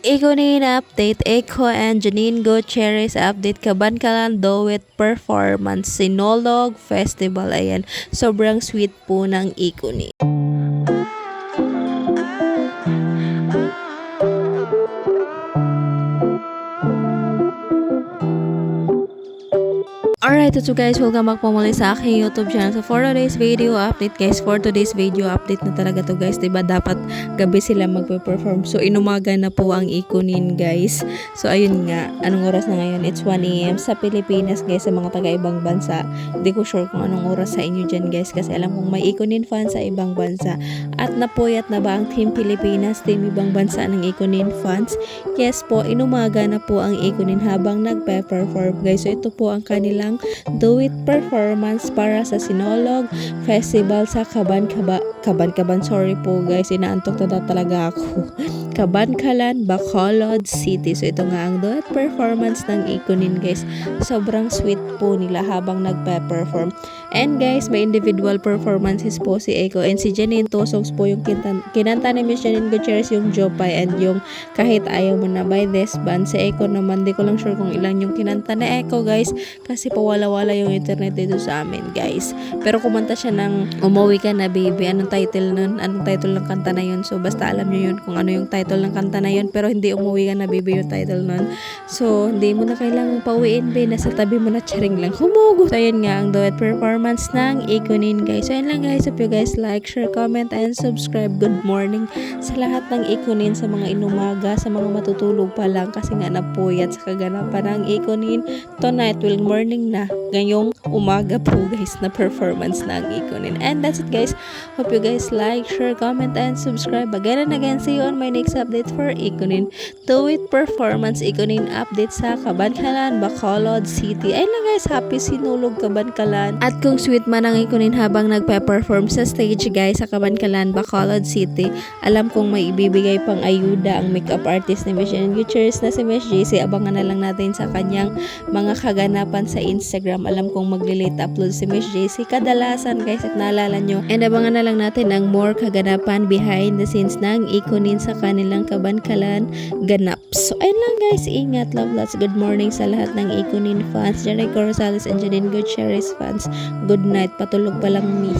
Ikunin update, Echo and Janine Gutierrez update, Kabankalan Duet Performance, Sinolog Festival. Ayan, sobrang sweet po ng Ikunin. Alright, so guys, welcome back po muli sa aking YouTube channel. So for today's video update guys, for today's video update na talaga to guys, diba dapat gabi sila magpe-perform. So inumaga na po ang Ikunin guys. So ayun nga, anong oras na ngayon? It's 1 AM sa Pilipinas guys, sa mga taga-ibang bansa. Hindi ko sure kung anong oras sa inyo dyan guys, kasi alam kong may Ikunin fans sa ibang bansa. At napuyat na ba ang Team Pilipinas, team ibang bansa ng Ikunin fans? Yes po, inumaga na po ang Ikunin habang nagpe-perform guys. So ito po ang kanilang duet performance para sa Sinolog Festival sa Kabankalan, sorry po guys, inaantok na talaga ako. Kabankalan, Bacolod City. So ito nga ang duet performance ng Ikunin guys. Sobrang sweet po nila habang nagpe-perform. And guys, may individual performances po si Echo and si Janine. Two songs po yung kinanta ni Miss Janine Gutierrez, yung Jopay and yung Kahit Ayaw Mo Na by this band. Si Echo naman, di ko lang sure kung ilan yung kinanta na Echo guys, kasi pawala-wala yung internet dito sa amin guys. Pero kumanta siya ng Umuwi Ka Na Baby. Anong title nun? Anong title ng kanta na yun? So basta alam nyo yun kung ano yung title ng kanta na yun, pero hindi Umuwi Ka Na Baby yung title nun. So hindi mo na kailangang pauwiin be, nasa tabi mo na, charing lang humugot. So ayun nga ang duet performance ng Ikunin guys. So ayun lang guys, hope you guys like, share, comment and subscribe. Good morning sa lahat ng Ikunin, sa mga inumaga, sa mga matutulog pa lang kasi nga napuyat sa kaganapan ng Ikunin. Tonight will morning na, ngayong umaga po guys, na performance ng Ikunin. And that's it guys, hope you guys like, share, comment and subscribe. Again and again, see you on my next update for Ikunin duet performance. Ikunin update sa Kabankalan, Bacolod City. Ayun lang guys, happy Sinulog Kabankalan. At kung sweet man ang Ikunin habang nagpe-perform sa stage guys sa Kabankalan, Bacolod City, alam kong may ibibigay pang ayuda ang makeup artist ni Miss Janine Gutierrez na si Miss JC. Abangan na lang natin sa kanyang mga kaganapan sa Instagram. Alam kong magle-late upload si Miss JC kadalasan guys, at naalala nyo. And abangan na lang natin ang more kaganapan behind the scenes ng Ikunin sa kanilang Kabankalan ganap. So ayun lang guys, ingat, love lots, good morning sa lahat ng Ikunin fans, Jericho Rosales and Janine Gutierrez fans. Good night, patulog pa lang ni.